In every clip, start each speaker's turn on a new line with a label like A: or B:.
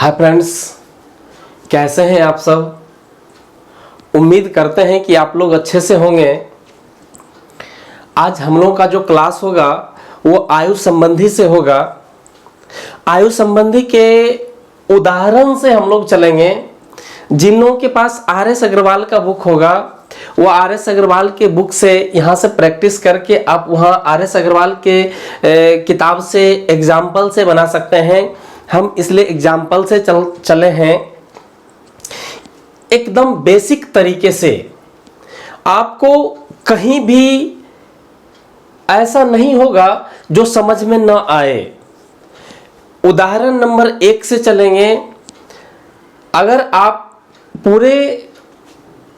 A: Hi friends, कैसे हैं आप सब। उम्मीद करते हैं कि आप लोग अच्छे से होंगे। आज हम लोग का जो क्लास होगा वो आयु संबंधी से होगा। आयु संबंधी के उदाहरण से हम लोग चलेंगे। जिन लोगों के पास आर.एस. अग्रवाल का बुक होगा वो आर.एस. अग्रवाल के बुक से यहाँ से प्रैक्टिस करके आप वहाँ आर.एस. अग्रवाल के किताब से एग्जाम्पल से बना सकते हैं। हम इसलिए एग्जाम्पल से चले हैं। एकदम बेसिक तरीके से आपको कहीं भी ऐसा नहीं होगा जो समझ में न आए। उदाहरण नंबर 1 से चलेंगे। अगर आप पूरे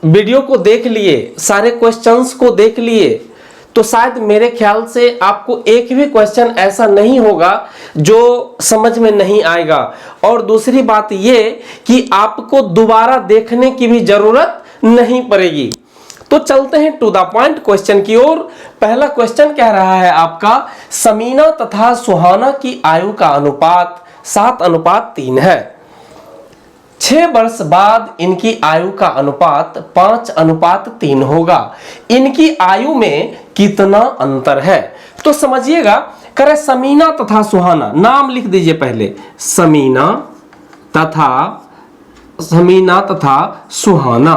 A: वीडियो को देख लिए, सारे क्वेश्चंस को देख लिए, तो शायद मेरे ख्याल से आपको एक भी क्वेश्चन ऐसा नहीं होगा जो समझ में नहीं आएगा। और दूसरी बात ये कि आपको दोबारा देखने की भी जरूरत नहीं पड़ेगी। तो चलते हैं टू द पॉइंट क्वेश्चन की ओर। पहला क्वेश्चन कह रहा है आपका, समीना तथा सुहाना की आयु का अनुपात 7:3 है। 6 वर्ष बाद इनकी आयु का अनुपात 5:3 होगा। इनकी आयु में कितना अंतर है? तो समझिएगा, करे समीना तथा सुहाना, नाम लिख दीजिए पहले। समीना तथा सुहाना,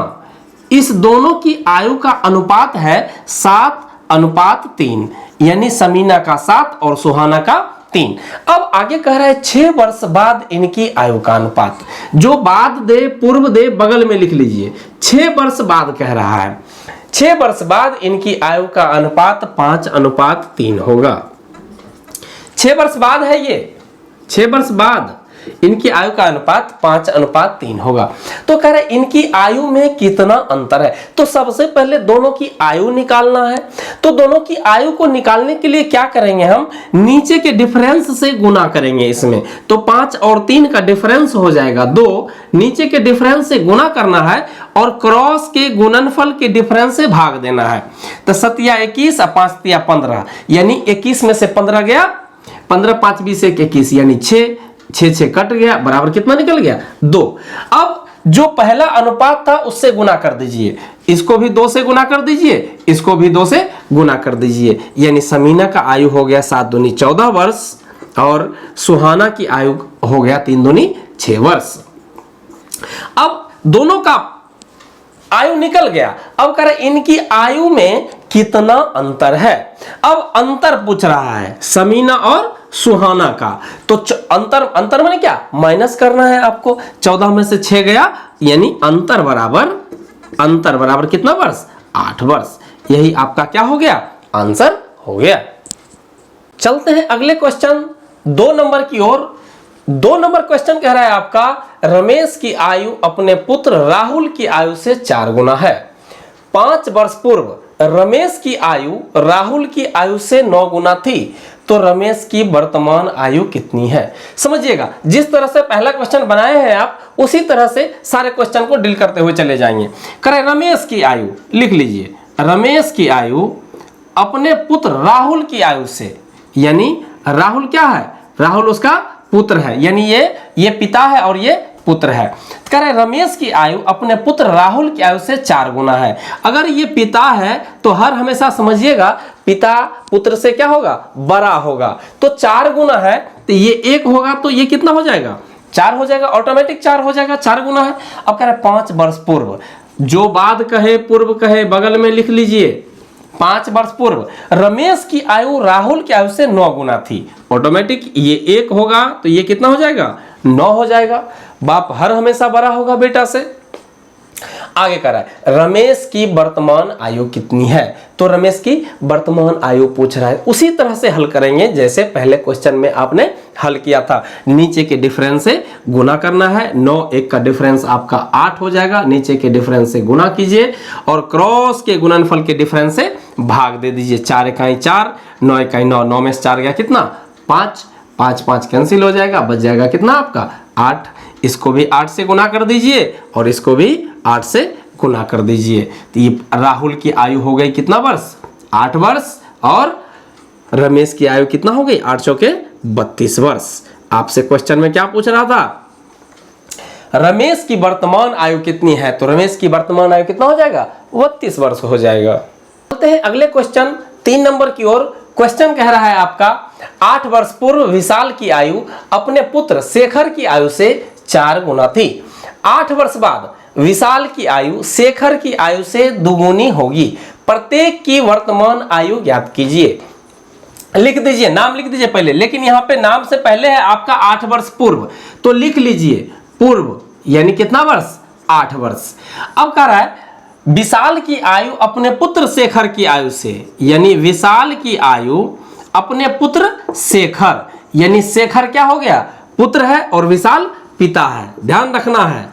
A: इस दोनों की आयु का अनुपात है 7:3, यानी समीना का 7 और सुहाना का 3। अब आगे कह रहा है 6 वर्ष बाद इनकी आयु का अनुपात। जो बाद दे पूर्व दे बगल में लिख लीजिए। 6 वर्ष बाद कह रहा है, 6 वर्ष बाद इनकी आयु का अनुपात 5:3 होगा। 6 वर्ष बाद है ये, 6 वर्ष बाद इनकी आयु का अनुपात 5:3 होगा। तो कह रहे इनकी आयु में कितना अंतर है। तो सबसे पहले दोनों की आयु निकालना है। तो दोनों की आयु को निकालने के लिए क्या करेंगे, हम नीचे के डिफरेंस से गुना करेंगे इसमें। तो 5 और 3 का डिफरेंस हो जाएगा 2, नीचे के डिफरेंस से गुना करना है और क्रॉस के गुणनफल के डिफरेंस से भाग देना है। तो 7 या 21 और 5 या 15, यानी 21 में से 15 गया, 15 5 20 21, यानी 6 6 कट गया, बराबर कितना निकल गया 2। अब जो पहला अनुपात था उससे गुना कर दीजिए, इसको भी 2 से गुना कर दीजिए, इसको भी 2 से गुना कर दीजिए, यानी समीना का आयु हो गया 7 दूनी 14 वर्ष और सुहाना की आयु हो गया 3 दूनी 6 वर्ष। अब दोनों का आयु निकल गया। अब कह रहे इनकी आयु में कितना अंतर है। अब अंतर पूछ रहा है समीना और सुहाना का। तो अंतर माने क्या, माइनस करना है आपको। 14 में से 6 गया, यानी अंतर बराबर कितना वर्ष, 8 वर्ष। यही आपका क्या हो गया, आंसर हो गया। चलते हैं अगले क्वेश्चन 2 नंबर की ओर। 2 नंबर क्वेश्चन कह रहा है आपका, रमेश की आयु अपने पुत्र राहुल की आयु से 4 गुना है। 5 वर्ष पूर्व रमेश की आयु राहुल की आयु से 9 गुना थी। तो रमेश की वर्तमान आयु कितनी है? समझिएगा, जिस तरह से पहला क्वेश्चन बनाए हैं आप, उसी तरह से सारे क्वेश्चन को डील करते हुए चले जाएंगे। करें रमेश की आयु, लिख लीजिए रमेश की आयु अपने पुत्र राहुल की आयु से, यानी राहुल क्या है, राहुल उसका पुत्र है, यानी ये पिता है और ये पुत्र है। कह रहे रमेश की आयु अपने पुत्र राहुल की आयु से 4 गुना है। अगर ये पिता है तो हर हमेशा समझिएगा पिता पुत्र से क्या होगा, बड़ा होगा। तो 4 गुना है, तो ये 1 होगा, तो ये कितना हो जाएगा, 4 हो जाएगा, ऑटोमेटिक 4 हो जाएगा, 4 गुना है। अब कह रहे 5 वर्ष पूर्व, जो बाद कहे पूर्व कहे बगल में लिख लीजिए। 5 वर्ष पूर्व रमेश की आयु राहुल की आयु से 9 गुना थी। ऑटोमेटिक ये 1 होगा, तो ये कितना हो जाएगा, 9 हो जाएगा। बाप हर हमेशा बड़ा होगा बेटा से। आगे कह रहा है रमेश की वर्तमान आयु कितनी है। तो रमेश की वर्तमान आयु पूछ रहा है। उसी तरह से हल करेंगे जैसे पहले क्वेश्चन में आपने हल किया था। नीचे के डिफरेंस से गुना करना है। 9 1 का डिफरेंस आपका 8 हो जाएगा। नीचे के डिफरेंस से गुना कीजिए और क्रॉस के गुणनफल के डिफरेंस से भाग दे दीजिए। 4 इकाई 4, 9 इकाई 9, 9 में से 4 गया कितना, 5, 5 5 कैंसिल हो जाएगा, बच जाएगा कितना आपका 8। इसको भी 8 से गुना कर दीजिए और इसको भी 8 से गुना कर दीजिए। तो ये राहुल की आयु हो गई कितना वर्ष, 8 वर्ष, और रमेश की आयु कितना हो गई, 8 चौके 32 वर्ष। आपसे क्वेश्चन में क्या पूछ रहा था, रमेश की वर्तमान आयु कितनी है, तो रमेश की वर्तमान आयु कितना हो जाएगा, 32 वर्ष हो जाएगा। चलते हैं अगले क्वेश्चन 3 नंबर की ओर। क्वेश्चन कह रहा है आपका 8 वर्ष पूर्व विशाल की आयु अपने पुत्र शेखर की आयु से 4 गुना थी। 8 वर्ष बाद विशाल की आयु शेखर की आयु से दुगुनी होगी। प्रत्येक की वर्तमान आयु ज्ञात कीजिए। लिख दीजिए, नाम लिख दीजिए पहले, लेकिन यहां पे नाम से पहले है आपका 8 वर्ष पूर्व, तो लिख लीजिए पूर्व, यानी कितना वर्ष, 8 वर्ष। अब कह रहा है विशाल की आयु अपने पुत्र शेखर की आयु से, यानी विशाल की आयु अपने पुत्र शेखर, यानी शेखर क्या हो गया, पुत्र है और विशाल पिता है, ध्यान रखना है,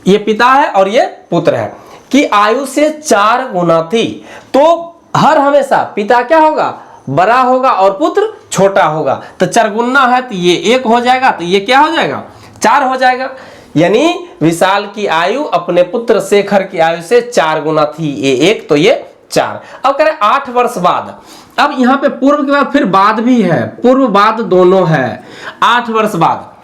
A: ये पिता है और ये पुत्र है, कि आयु से 4 गुना थी। तो हर हमेशा पिता क्या होगा, बड़ा होगा और पुत्र छोटा होगा। तो 4 गुना है तो ये 1 हो जाएगा, तो ये क्या हो जाएगा, 4 हो जाएगा। यानी विशाल की आयु अपने पुत्र शेखर की आयु से 4 गुना थी, ये 1 तो ये 4। अब कह रहे 8 वर्ष बाद, अब यहां पे पूर्व के बाद फिर बाद भी है, पूर्व बाद दोनों है। 8 वर्ष बाद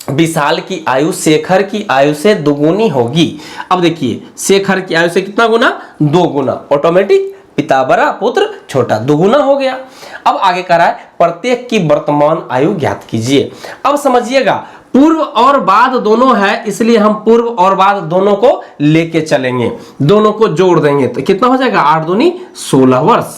A: विशाल की आयु शेखर की आयु से दुगुनी होगी। अब देखिए शेखर की आयु से कितना गुना, 2 गुना, ऑटोमेटिक, पिता बड़ा पुत्र छोटा, दुगुना हो गया। अब आगे कह रहा है प्रत्येक की वर्तमान आयु ज्ञात कीजिए। अब समझिएगा पूर्व और बाद दोनों है, इसलिए हम पूर्व और बाद दोनों को लेके चलेंगे, दोनों को जोड़ देंगे तो कितना हो जाएगा, 8 दूनी 16 वर्ष।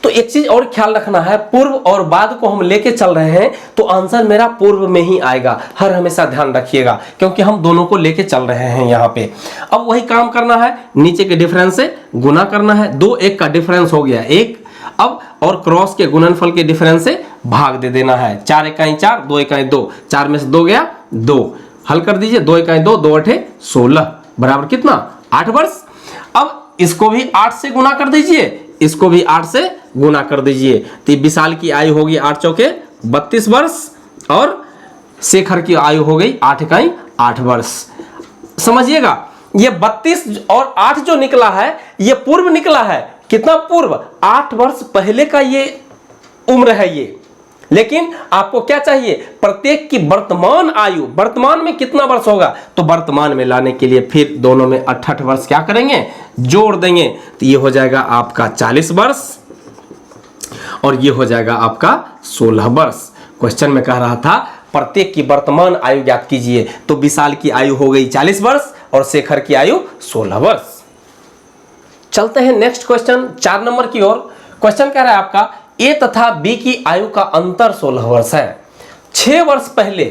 A: तो एक चीज और ख्याल रखना है, पूर्व और बाद को हम लेके चल रहे हैं तो आंसर मेरा पूर्व में ही आएगा, हर हमेशा ध्यान रखिएगा, क्योंकि हम दोनों को लेके चल रहे हैं यहाँ पे। अब वही काम करना है, नीचे के डिफरेंस से गुना करना है, 2 1 का डिफरेंस हो गया 1। अब और क्रॉस के गुणनफल के डिफरेंस से भाग दे देना है, 4 इकाई 4, 2 इकाई 2, 4 में से 2 गया 2, हल कर दीजिए, 2 इकाई 2, 2 8 16 बराबर कितना, 8 वर्ष। अब इसको भी 8 से गुना कर दीजिए, इसको भी 8 से गुना कर दीजिए, तो विशाल की आयु होगी 8 चौके 32 वर्ष और शेखर की आयु हो गई 8 इकाई 8 वर्ष। समझिएगा ये 32 और 8 जो निकला है ये पूर्व निकला है, कितना पूर्व, 8 वर्ष पहले का ये उम्र है ये। लेकिन आपको क्या चाहिए, प्रत्येक की वर्तमान आयु, वर्तमान में कितना वर्ष होगा, तो वर्तमान में लाने के लिए फिर दोनों में 88 वर्ष क्या करेंगे, जोड़ देंगे, तो ये हो जाएगा आपका 40 वर्ष और ये हो जाएगा आपका 16 वर्ष। क्वेश्चन में कह रहा था प्रत्येक की वर्तमान आयु ज्ञात कीजिए, तो विशाल की आयु हो गई 40 वर्ष और शेखर की आयु 16 वर्ष। चलते हैं नेक्स्ट क्वेश्चन 4 नंबर की ओर। क्वेश्चन कह रहा है आपका ए तथा बी की आयु का अंतर 16 वर्ष है। 6 वर्ष पहले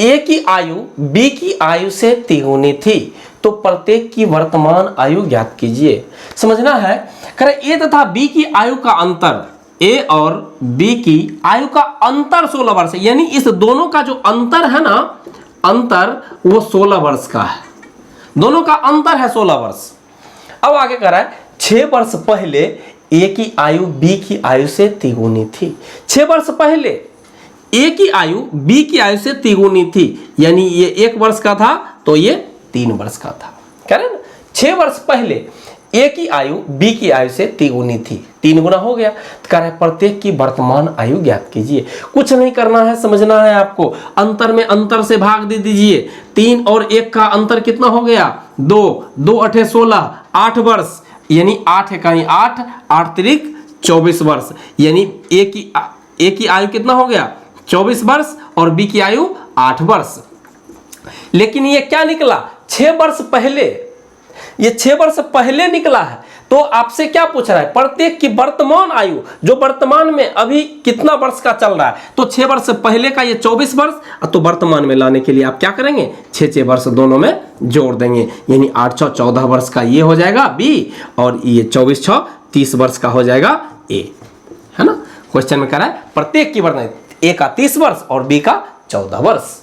A: ए की आयु बी की आयु से तिगुनी थी, तो प्रत्येक की वर्तमान आयु ज्ञात कीजिए। समझना है, कह रहे ए तथा बी की आयु का अंतर, ए और बी की आयु का अंतर 16 वर्ष है, यानी इस दोनों का जो अंतर है ना, अंतर वो 16 वर्ष का है, दोनों का अंतर है 16 वर्ष। अब आगे कह रहा है 6 वर्ष पहले ए की आयु बी की आयु से तिगुनी थी। 6 वर्ष पहले ए की आयु बी की आयु से तिगुनी थी, यानी ये 1 वर्ष का था तो ये 3 वर्ष का था, कह रहे ना। 6 वर्ष पहले ए की आयु बी की आयु से तिगुनी थी, 3 गुना हो गया। तो कह रहे प्रत्येक की वर्तमान आयु ज्ञात कीजिए। कुछ नहीं करना है, समझना है आपको, अंतर में अंतर से भाग दे दीजिए। 3 और 1 का अंतर कितना हो गया, 2, 2 8 16, 8 वर्ष, यानी 8 इकाई 8, 8 तिरिक 24 वर्ष, यानी ए की आयु कितना हो गया, 24 वर्ष और बी की आयु 8 वर्ष। लेकिन ये क्या निकला, 6 वर्ष पहले, ये 6 वर्ष पहले निकला है। तो आपसे क्या पूछ रहा है, प्रत्येक की वर्तमान आयु, जो वर्तमान में अभी कितना वर्ष का चल रहा है, तो 6 वर्ष पहले का ये 24 वर्ष, तो वर्तमान में लाने के लिए आप क्या करेंगे, 6 वर्ष दोनों में जोड़ देंगे, यानी 8 6 14 वर्ष का ये हो जाएगा बी और ये 24 6 30 वर्ष का हो जाएगा ए, है ना। क्वेश्चन में कह रहा है प्रत्येक की वर्तमान, ए का 30 वर्ष और बी का 14 वर्ष।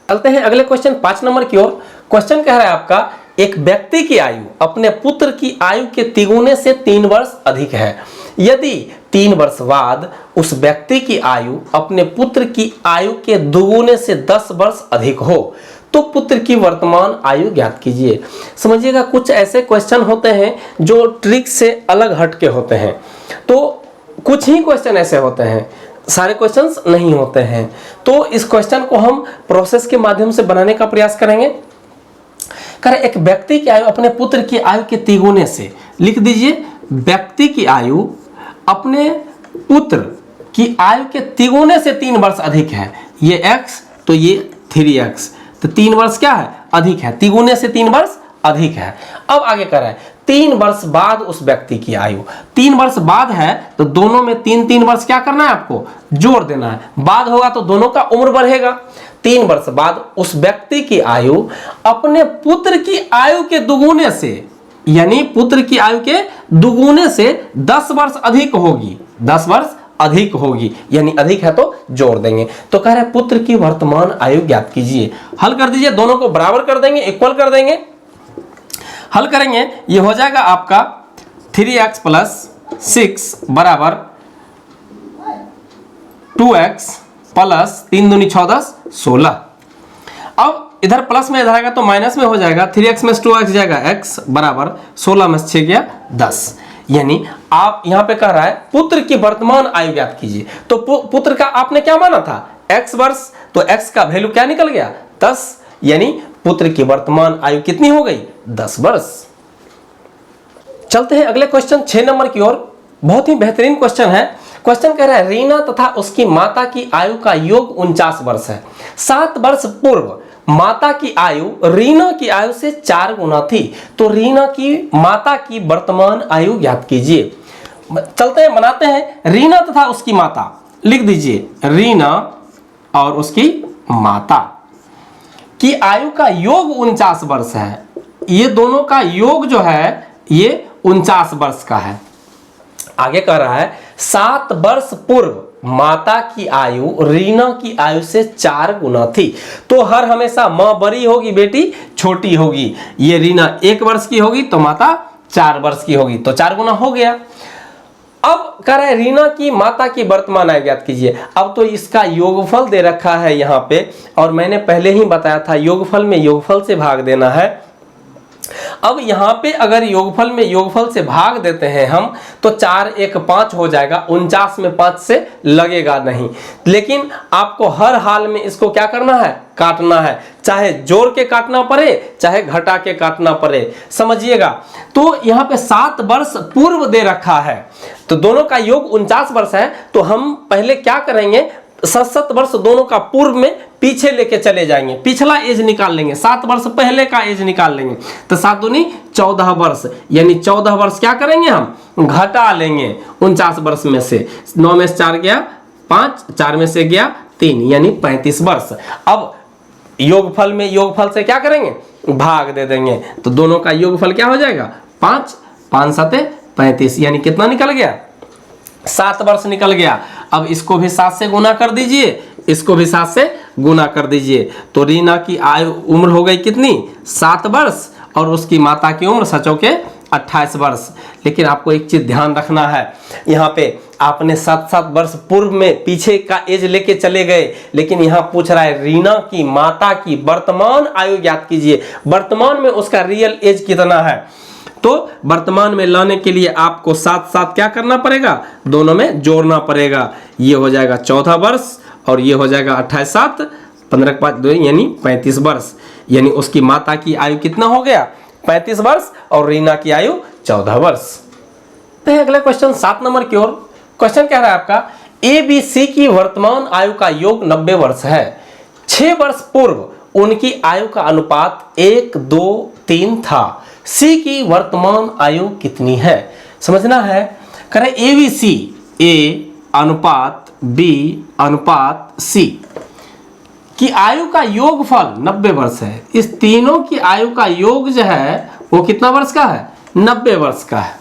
A: चलते हैं अगले क्वेश्चन 5 नंबर की ओर। क्वेश्चन कह रहा है आपका एक व्यक्ति की आयु अपने पुत्र की आयु के तिगुने से 3 वर्ष अधिक है। यदि 3 वर्ष बाद उस व्यक्ति की आयु अपने पुत्र की आयु के दुगुने से 10 वर्ष अधिक हो, तो पुत्र की वर्तमान आयु ज्ञात कीजिए। समझिएगा कुछ ऐसे क्वेश्चन होते हैं जो ट्रिक से अलग हट के होते हैं, तो कुछ ही क्वेश्चन ऐसे होते हैं। सारे क्वेश्चंस नहीं होते हैं। तो इस क्वेश्चन को हम प्रोसेस के माध्यम से बनाने का प्रयास करेंगे। करें एक व्यक्ति की आयु अपने पुत्र की आयु के तिगुने से, लिख दीजिए व्यक्ति की आयु अपने पुत्र की आयु के तिगुने से 3 वर्ष अधिक है। ये x तो ये 3x, तो 3 वर्ष क्या है अधिक है, तिगुने से 3 वर्ष अधिक है। अब आगे कर रहे हैं 3 वर्ष बाद उस व्यक्ति की आयु, 3 वर्ष बाद है तो दोनों में 3 वर्ष क्या करना है आपको जोड़ देना है, बाद होगा तो दोनों का उम्र बढ़ेगा। 3 वर्ष बाद उस व्यक्ति की आयु अपने पुत्र की आयु के दुगुने से, यानी पुत्र की आयु के दुगुने से 10 वर्ष अधिक होगी, 10 वर्ष अधिक होगी, यानी अधिक है तो जोड़ देंगे। तो कह रहे पुत्र की वर्तमान आयु ज्ञात कीजिए। हल कर दीजिए, दोनों को बराबर कर देंगे, इक्वल कर देंगे। हल करेंगे, ये हो जाएगा आपका 3x प्लस 6 बराबर 2x प्लस 3 दूनी 6 10 16। अब इधर प्लस में इधर आएगा तो माइनस में हो जाएगा, 3x में 2x जाएगा, x बराबर 16 में 6 गया 10। यानी आप यहां पे कह रहा है पुत्र की वर्तमान आयु ज्ञात कीजिए। तो पुत्र का आपने क्या माना था x वर्ष, तो x का वैल्यू क्या निकल गया 10, यानी पुत्र की वर्तमान आयु कितनी हो गई 10 वर्ष। चलते हैं अगले क्वेश्चन 6 नंबर की ओर। बहुत ही बेहतरीन क्वेश्चन है। क्वेश्चन कह रहा है रीना तथा उसकी माता की आयु का योग 49 वर्ष है। 7 वर्ष पूर्व माता की आयु रीना की आयु से 4 गुना थी, तो रीना की माता की वर्तमान आयु ज्ञात कीजिए। चलते हैं बनाते हैं, रीना तथा उसकी माता, लिख दीजिए रीना और उसकी माता की आयु का योग 49 वर्ष है। ये दोनों का योग जो है ये 49 वर्ष का है। आगे कह रहा है 7 वर्ष पूर्व माता की आयु रीना की आयु से 4 गुना थी, तो हर हमेशा मां बड़ी होगी बेटी छोटी होगी। ये रीना 1 वर्ष की होगी तो माता 4 वर्ष की होगी, तो 4 गुना हो गया। अब कह रहे हैं रीना की माता की वर्तमान आयु ज्ञात कीजिए। अब तो इसका योगफल दे रखा है यहाँ पे, और मैंने पहले ही बताया था योगफल में योगफल से भाग देना है। अब यहाँ पे अगर योगफल में योगफल से भाग देते हैं हम तो 4 1 5 हो जाएगा, 49 में 5 से लगेगा नहीं, लेकिन आपको हर हाल में इसको क्या करना है काटना है, चाहे जोड़ के काटना पड़े चाहे घटा के काटना पड़े, समझिएगा। तो यहाँ पे 7 वर्ष पूर्व दे रखा है, तो दोनों का योग 49 वर्ष है, तो हम पहले क्या करेंगे 7 वर्ष दोनों का पूर्व में पीछे लेके चले जाएंगे, पिछला एज निकाल लेंगे, 7 वर्ष पहले का एज निकाल लेंगे, तो 7 दूनी 14 वर्ष, यानी 14 वर्ष क्या करेंगे हम घटा लेंगे 49 वर्ष में से। 9 में से 4 गया 5, 4 में से गया 3, यानी 35 वर्ष। अब योगफल में योगफल से क्या करेंगे भाग दे देंगे, तो दोनों का योगफल क्या हो जाएगा 5 5 7 35, यानी कितना निकल गया 7 वर्ष निकल गया। अब इसको भी 7 से गुना कर दीजिए, इसको भी 7 से गुना कर दीजिए, तो रीना की आयु उम्र हो गई कितनी 7 वर्ष, और उसकी माता की उम्र सचो के 28 वर्ष। लेकिन आपको एक चीज ध्यान रखना है, यहाँ पे आपने 7 वर्ष पूर्व में पीछे का एज लेके चले गए, लेकिन यहाँ पूछ रहा है रीना की माता की वर्तमान आयु ज्ञात कीजिए, वर्तमान में उसका रियल एज कितना है। तो वर्तमान में लाने के लिए आपको 7 क्या करना पड़ेगा दोनों में जोड़ना पड़ेगा। ये हो जाएगा 14 वर्ष और ये हो जाएगा 28 7 15 5 2 यानी 35 वर्ष, यानी उसकी माता की आयु कितना हो गया 35 वर्ष और रीना की आयु 14 वर्ष। तो अगला क्वेश्चन 7 नंबर की ओर। क्वेश्चन कह रहा है आपका ABC की वर्तमान आयु का योग 90 वर्ष है। 6 वर्ष पूर्व उनकी आयु का अनुपात 1 2 3 था। C की वर्तमान आयु कितनी है समझना है। करें ABC A अनुपात B अनुपात C की आयु का योगफल 90 वर्ष है। इस तीनों की आयु का योग जो है वो कितना वर्ष का है 90 वर्ष का है।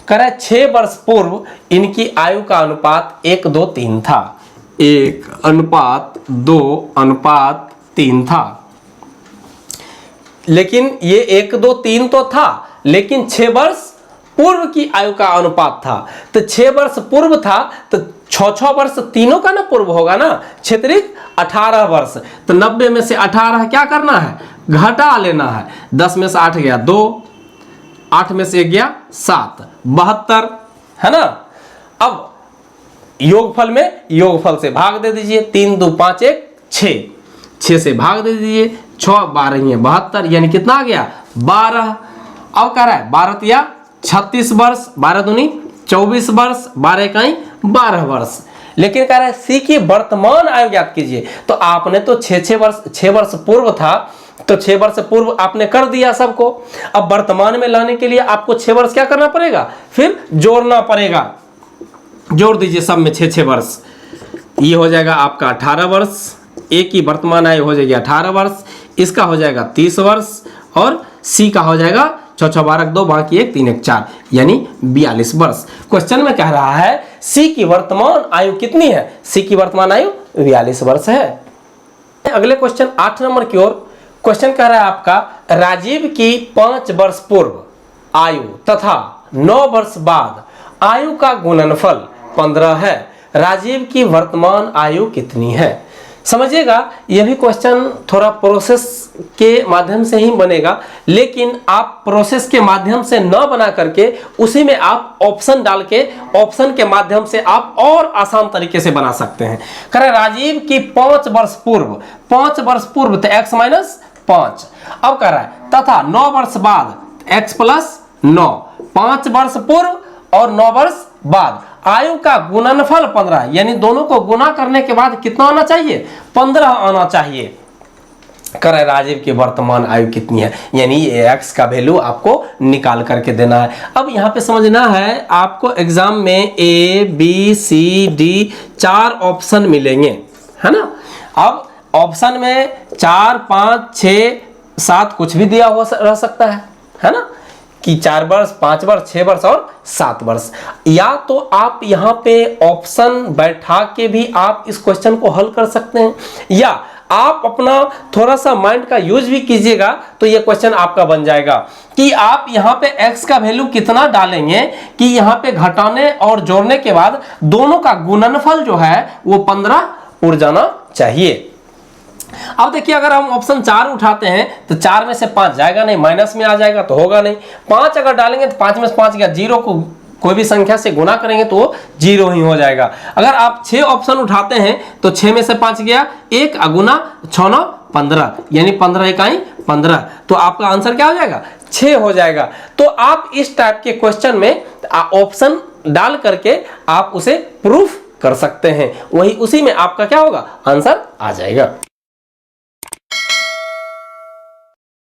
A: करें 6 वर्ष पूर्व इनकी आयु का अनुपात 1 2 3 था, 1 अनुपात 2 अनुपात 3 था। लेकिन ये 1 2 3 तो था, लेकिन 6 वर्ष पूर्व की आयु का अनुपात था, तो 6 वर्ष पूर्व था तो 6 वर्ष तीनों का ना पूर्व होगा ना, क्षेत्रिक 18 वर्ष। तो 90 में से 18 क्या करना है घटा लेना है। 10 में से 8 गया 2, 8 में से 1 गया 7, 72 है ना। अब योगफल में योगफल से भाग दे दीजिए, 3 2 5 1 6, 6 से भाग दे दीजिए, 6 12 ही 72, यानी कितना आ गया 12। अब कह रहा है 12 तिया 36 वर्ष, 12 दूनी 24 वर्ष, 12 इकाई 12 वर्ष। लेकिन कह रहा है सी की वर्तमान आयु ज्ञात कीजिए। तो आपने तो 6 वर्ष पूर्व था, तो 6 वर्ष पूर्व आपने कर दिया सबको। अब वर्तमान में लाने के लिए आपको 6 वर्ष क्या करना पड़ेगा, फिर जोड़ना पड़ेगा। जोड़ दीजिए सब में 6 वर्ष, ये हो जाएगा आपका 18 वर्ष, एक की वर्तमान आयु हो जाएगी 18 वर्ष, इसका हो जाएगा 30 वर्ष, और सी का हो जाएगा 6 6 12 2 बाकी 1 3 1 4, यानी 42 वर्ष। क्वेश्चन में कह रहा है सी की वर्तमान आयु कितनी है, सी की वर्तमान आयु 42 वर्ष है। अगले क्वेश्चन 8 नंबर की ओर। क्वेश्चन कह रहा है आपका राजीव की 5 वर्ष पूर्व आयु तथा 9 वर्ष बाद आयु का गुणनफल 15 है, राजीव की वर्तमान आयु कितनी है। समझिएगा, यह भी क्वेश्चन थोड़ा प्रोसेस के माध्यम से ही बनेगा, लेकिन आप प्रोसेस के माध्यम से न बना करके उसी में आप ऑप्शन डाल के, ऑप्शन के माध्यम से आप और आसान तरीके से बना सकते हैं। कह रहे राजीव की 5 वर्ष पूर्व, 5 वर्ष पूर्व तो x माइनस 5। अब कह रहा है तथा 9 वर्ष बाद x प्लस 9, 5 वर्ष पूर्व और 9 वर्ष बाद आयु का गुणनफल 15, यानी दोनों को गुना करने के बाद कितना आना चाहिए, 15 आना चाहिए। करे राजीव की वर्तमान आयु कितनी है, यानी x का वैल्यू आपको निकाल करके देना है। अब यहाँ पे समझना है आपको एग्जाम में A B C D 4 option मिलेंगे, है ना। अब ऑप्शन में 4 5 6 7 कुछ भी दिया हो रह सकता है ना, कि 4 वर्ष 5 वर्ष 6 वर्ष और 7 वर्ष। या तो आप यहाँ पे ऑप्शन बैठा के भी आप इस क्वेश्चन को हल कर सकते हैं, या आप अपना थोड़ा सा माइंड का यूज भी कीजिएगा तो ये क्वेश्चन आपका बन जाएगा कि आप यहाँ पे x का वैल्यू कितना डालेंगे कि यहाँ पे घटाने और जोड़ने के बाद दोनों का गुणनफल जो है वो 15 उड़ जाना चाहिए। अब देखिए, अगर हम ऑप्शन 4 उठाते हैं तो 4 में से 5 जाएगा नहीं, माइनस में आ जाएगा तो होगा नहीं। 5 अगर डालेंगे तो 5 में से 5 गया, 0 को कोई भी संख्या से गुना करेंगे तो वो 0 ही हो जाएगा। अगर आप 6 ऑप्शन उठाते हैं तो 6 में से 5 गया, 1 अगुना 6 9 15, यानी 15 इकाई 15, तो आपका आंसर क्या हो जाएगा 6 हो जाएगा। तो आप इस टाइप के क्वेश्चन में ऑप्शन डाल करके आप उसे प्रूफ कर सकते हैं, वही उसी में आपका क्या होगा आंसर आ जाएगा।